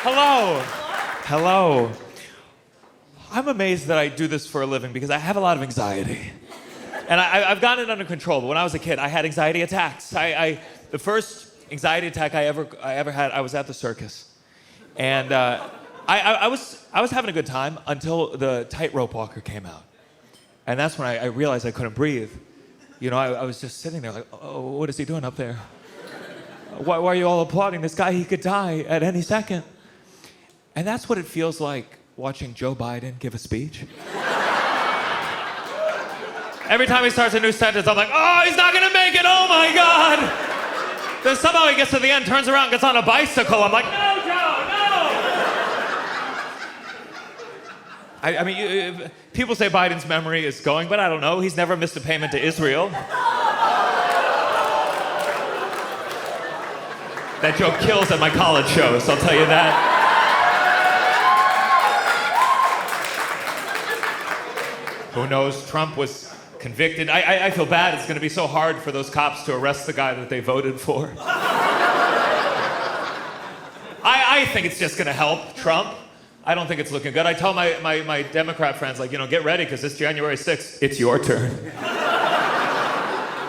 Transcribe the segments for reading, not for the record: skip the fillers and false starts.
Hello. Hello. I'm amazed that I do this for a living because I have a lot of anxiety. And I've gotten it under control, but when I was a kid, I had anxiety attacks. The first anxiety attack I ever had, I was at the circus. And I was having a good time until the tightrope walker came out. And that's when I realized I couldn't breathe. You know, I was just sitting there like, oh, what is he doing up there? Why are you all applauding this guy? He could die at any second. And that's what it feels like watching Joe Biden give a speech. Every time he starts a new sentence, I'm like, oh, he's not gonna make it, oh my God. Then somehow he gets to the end, turns around, gets on a bicycle. I'm like, no, Joe, no. I mean, people say Biden's memory is going, but I don't know. He's never missed a payment to Israel. That joke kills at my college shows, I'll tell you that. Who knows? Trump was convicted. I feel bad. It's going to be so hard for those cops to arrest the guy that they voted for. I think it's just going to help Trump. I don't think it's looking good. I tell my Democrat friends, like, you know, get ready, because this January 6th, it's your turn.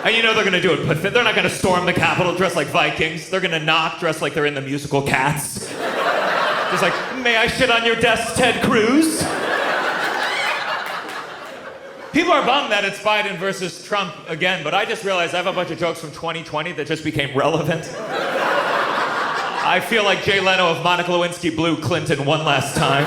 And you know they're going to do it, but they're not going to storm the Capitol dressed like Vikings. They're going to knock dressed like they're in the musical Cats. Just like, may I shit on your desk, Ted Cruz? People are bummed that it's Biden versus Trump again, but I just realized I have a bunch of jokes from 2020 that just became relevant. I feel like Jay Leno of Monica Lewinsky blew Clinton one last time.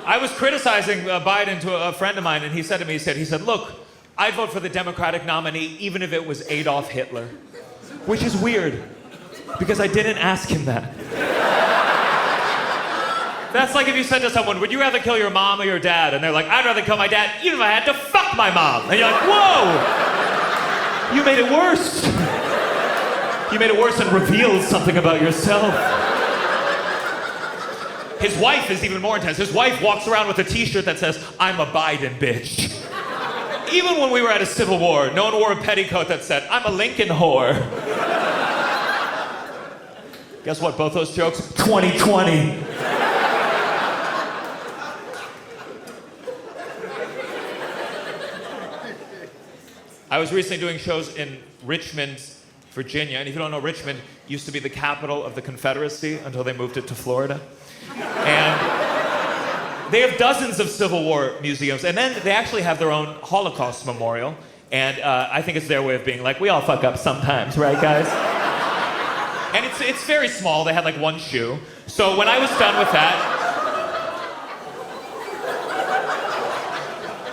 I was criticizing Biden to a friend of mine, and he said to me, he said, look, I'd vote for the Democratic nominee even if it was Adolf Hitler. Which is weird, because I didn't ask him that. That's like if you said to someone, would you rather kill your mom or your dad? And they're like, I'd rather kill my dad even if I had to fuck my mom. And you're like, whoa! You made it worse. You made it worse and revealed something about yourself. His wife is even more intense. His wife walks around with a t-shirt that says, I'm a Biden bitch. Even when we were at a civil war, no one wore a petticoat that said, I'm a Lincoln whore. Guess what, both those jokes? 2020. I was recently doing shows in Richmond, Virginia, and if you don't know, Richmond used to be the capital of the Confederacy until they moved it to Florida. And they have dozens of Civil War museums, and then they actually have their own Holocaust memorial, and I think it's their way of being like, we all fuck up sometimes, right, guys? And it's very small. They had like one shoe. So when I was done with that,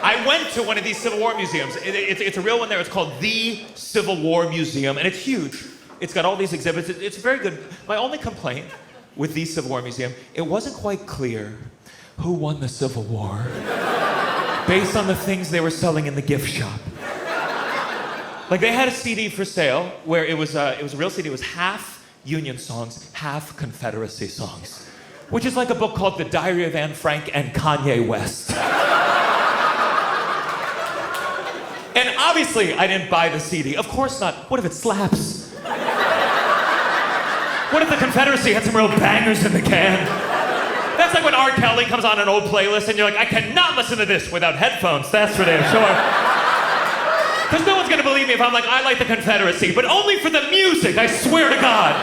I went to one of these Civil War museums. It's a real one there. It's called the Civil War Museum, and it's huge. It's got all these exhibits. It's very good. My only complaint with the Civil War Museum, it wasn't quite clear who won the Civil War based on the things they were selling in the gift shop. Like they had a CD for sale where it was a real CD. It was half Union songs, half Confederacy songs, which is like a book called The Diary of Anne Frank and Kanye West. And obviously, I didn't buy the CD. Of course not. What if it slaps? What if the Confederacy had some real bangers in the can? That's like when R. Kelly comes on an old playlist and you're like, I cannot listen to this without headphones, that's for damn sure. Because no one's gonna believe me if I'm like, I like the Confederacy, but only for the music, I swear to God.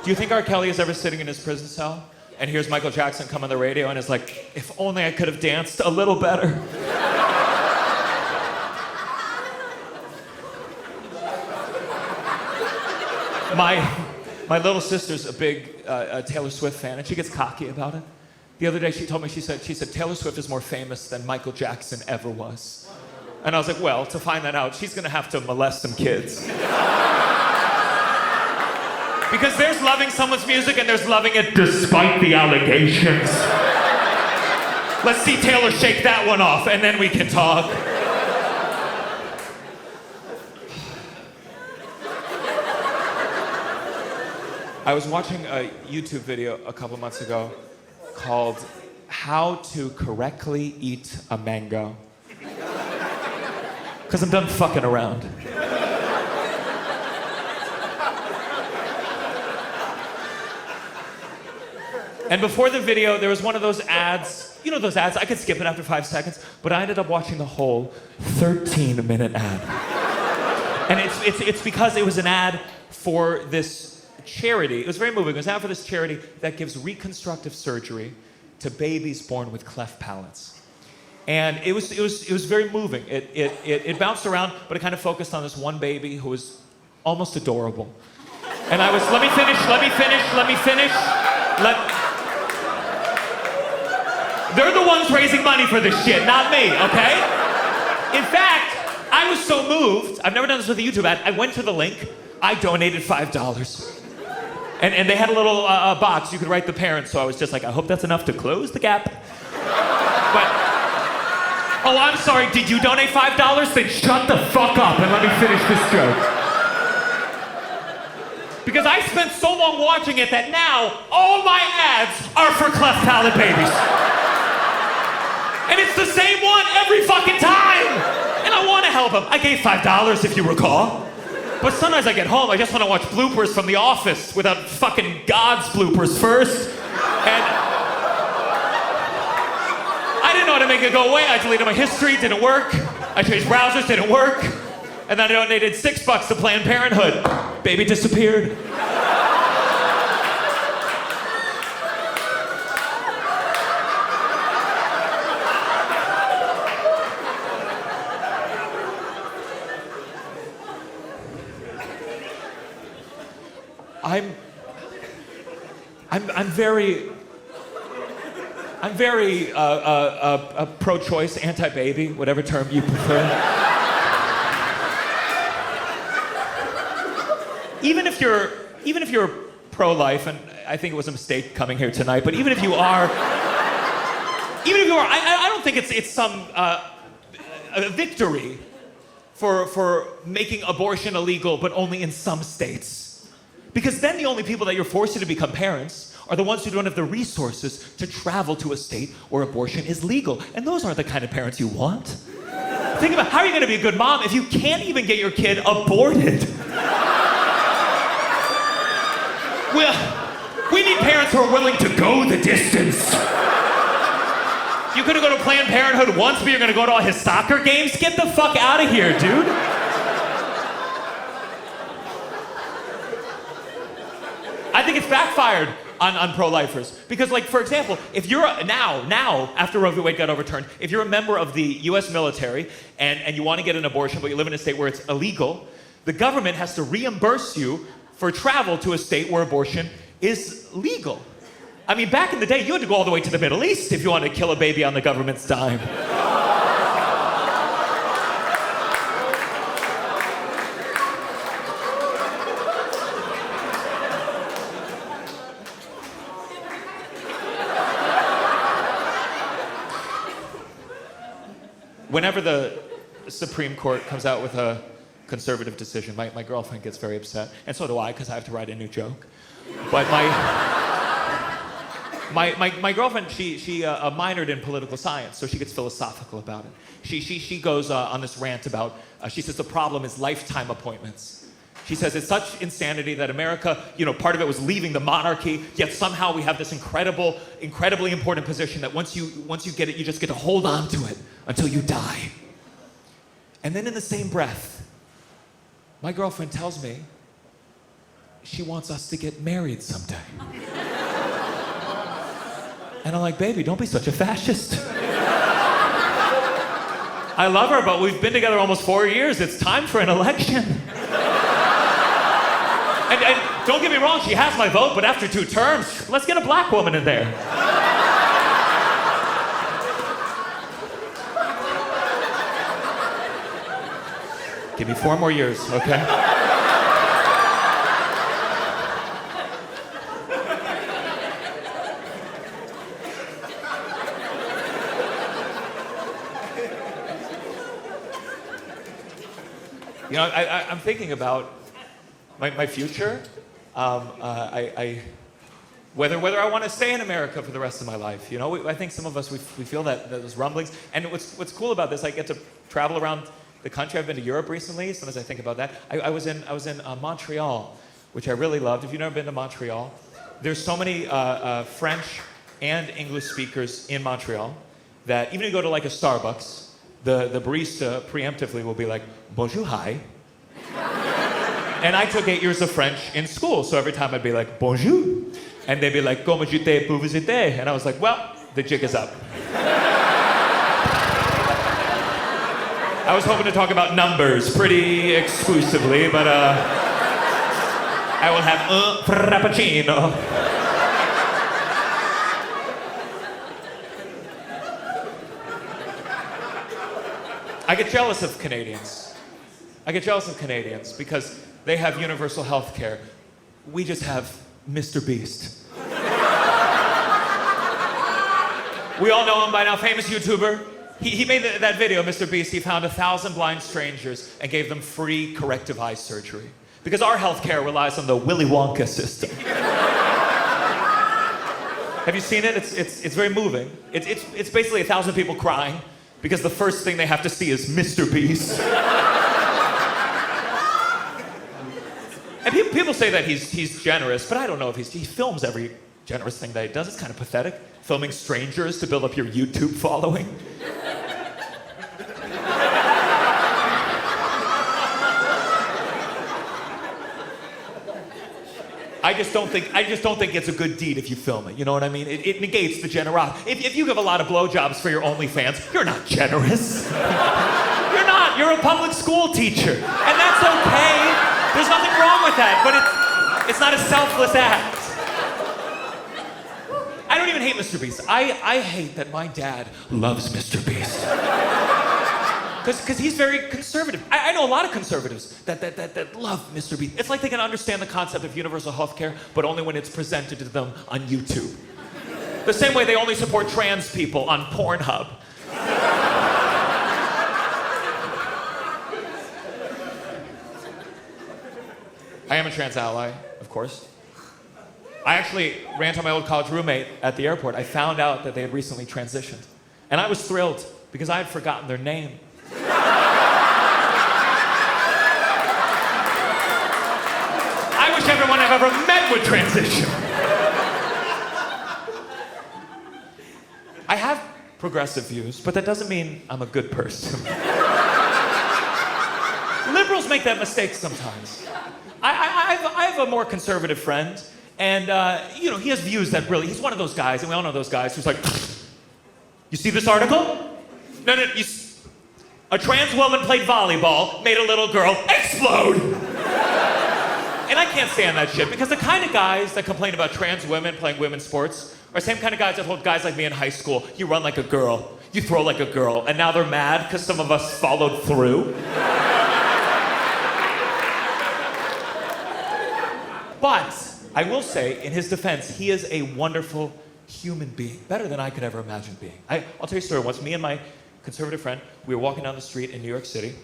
Do you think R. Kelly is ever sitting in his prison cell and hears Michael Jackson come on the radio and is like, if only I could have danced a little better? My little sister's a big Taylor Swift fan, and she gets cocky about it. The other day she told me, she said, Taylor Swift is more famous than Michael Jackson ever was. And I was like, well, to find that out, she's gonna have to molest some kids. Because there's loving someone's music and there's loving it despite the allegations. Let's see Taylor shake that one off and then we can talk. I was watching a YouTube video a couple months ago called How to Correctly Eat a Mango. Because I'm done fucking around. And before the video, there was one of those ads. You know those ads? I could skip it after 5 seconds, but I ended up watching the whole 13-minute ad. And it's because it was an ad for this charity. It was very moving. It was an ad for this charity that gives reconstructive surgery to babies born with cleft palates. And it was very moving. It bounced around, but it kind of focused on this one baby who was almost adorable. And I was, let me finish. They're the ones raising money for this shit, not me, okay? In fact, I was so moved, I've never done this with a YouTube ad, I went to the link, I donated $5. And they had a little box, you could write the parents, so I was just like, I hope that's enough to close the gap. But, oh, I'm sorry, did you donate $5? Then shut the fuck up and let me finish this joke. Because I spent so long watching it that now all my ads are for cleft palate babies. And it's the same one every fucking time. And I want to help them. I gave $5 if you recall. But sometimes I get home, I just want to watch bloopers from The Office without fucking God's bloopers first. And I didn't know how to make it go away. I deleted my history, didn't work. I changed browsers, didn't work. And then I donated $6 to Planned Parenthood. Baby disappeared. I'm very pro-choice, anti-baby, whatever term you prefer. Even if you're pro-life, and I think it was a mistake coming here tonight, but even if you are, I don't think it's some a victory for making abortion illegal, but only in some states. Because then the only people that you're forcing to become parents are the ones who don't have the resources to travel to a state where abortion is legal. And those aren't the kind of parents you want. Think about, how are you gonna be a good mom if you can't even get your kid aborted? We need parents who are willing to go the distance. You couldn't go to Planned Parenthood once, but you're gonna go to all his soccer games? Get the fuck out of here, dude. I think it's backfired on pro-lifers. Because, like, for example, if you're now, after Roe v. Wade got overturned, if you're a member of the US military and you want to get an abortion, but you live in a state where it's illegal, the government has to reimburse you for travel to a state where abortion is legal. I mean, back in the day, you had to go all the way to the Middle East if you wanted to kill a baby on the government's dime. Whenever the Supreme Court comes out with a conservative decision, my girlfriend gets very upset, and so do I, because I have to write a new joke. But my girlfriend, she minored in political science, so she gets philosophical about it. She goes on this rant about, she says the problem is lifetime appointments. She says it's such insanity that America, part of it was leaving the monarchy, yet somehow we have this incredibly important position that once you get it, you just get to hold on to it until you die. And then in the same breath, my girlfriend tells me she wants us to get married someday. And I'm like, baby, don't be such a fascist. I love her, but we've been together almost 4 years. It's time for an election. And don't get me wrong, she has my vote, but after 2 terms, let's get a black woman in there. Give me 4 more years, okay? I'm thinking about my future. Whether I want to stay in America for the rest of my life. I think some of us, we feel that those rumblings. And what's cool about this, I get to travel around the country. I've been to Europe recently. Sometimes I think about that. I was in Montreal, which I really loved. If you've never been to Montreal, there's so many French and English speakers in Montreal that even if you go to like a Starbucks, the barista preemptively will be like, bonjour, hi. And I took 8 years of French in school, so every time I'd be like, bonjour. And they'd be like, comment j'étais pour vous aider? And I was like, well, the jig is up. I was hoping to talk about numbers pretty exclusively, but I will have un frappuccino. I get jealous of Canadians. I get jealous of Canadians because they have universal health care. We just have Mr. Beast. We all know him by now, famous YouTuber. He made that video, Mr. Beast. He found 1,000 blind strangers and gave them free corrective eye surgery. Because our healthcare relies on the Willy Wonka system. Have you seen it? It's very moving. It's basically 1,000 people crying because the first thing they have to see is Mr. Beast. And people say that he's generous, but I don't know if he films every generous thing that he does. It's kind of pathetic, filming strangers to build up your YouTube following. I just don't think it's a good deed if you film it. You know what I mean? It negates the generosity. If you give a lot of blowjobs for your OnlyFans, you're not generous. You're not. You're a public school teacher, and that's okay. There's nothing wrong with that, but it's not a selfless act. I don't even hate Mr. Beast. I hate that my dad loves Mr. Beast. Because he's very conservative. I know a lot of conservatives that love Mr. Beast. It's like they can understand the concept of universal health care, but only when it's presented to them on YouTube. The same way they only support trans people on Pornhub. I am a trans ally, of course. I actually ran to my old college roommate at the airport. I found out that they had recently transitioned. And I was thrilled because I had forgotten their name. I wish everyone I've ever met would transition. I have progressive views, but that doesn't mean I'm a good person. Liberals make that mistake sometimes. I have a more conservative friend, and he has views that really, he's one of those guys, and we all know those guys, who's like, you see this article? No, a trans woman played volleyball, made a little girl explode. And I can't stand that shit, because the kind of guys that complain about trans women playing women's sports are the same kind of guys that told guys like me in high school, you run like a girl, you throw like a girl, and now they're mad because some of us followed through. But I will say, in his defense, he is a wonderful human being, better than I could ever imagine being. I'll tell you a story. Once, me and my conservative friend, we were walking down the street in New York City.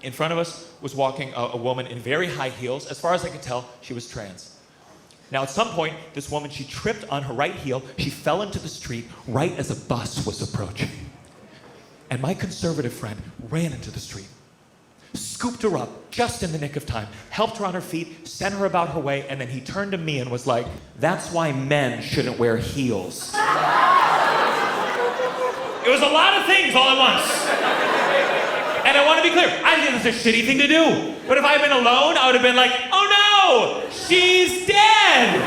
In front of us was walking a woman in very high heels. As far as I could tell, she was trans. Now, at some point, this woman, she tripped on her right heel. She fell into the street right as a bus was approaching. And my conservative friend ran into the street, scooped her up just in the nick of time, helped her on her feet, sent her about her way, and then he turned to me and was like, that's why men shouldn't wear heels. It was a lot of things all at once. And I want to be clear, I think it's a shitty thing to do. But if I had been alone, I would have been like, oh no, she's dead.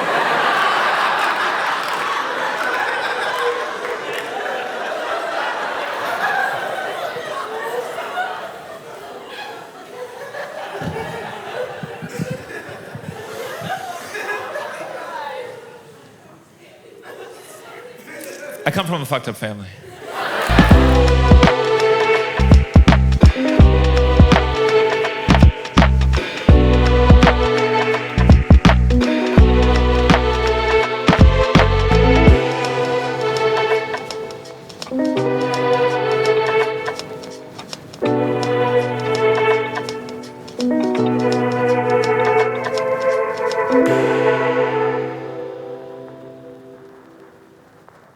I come from a fucked up family.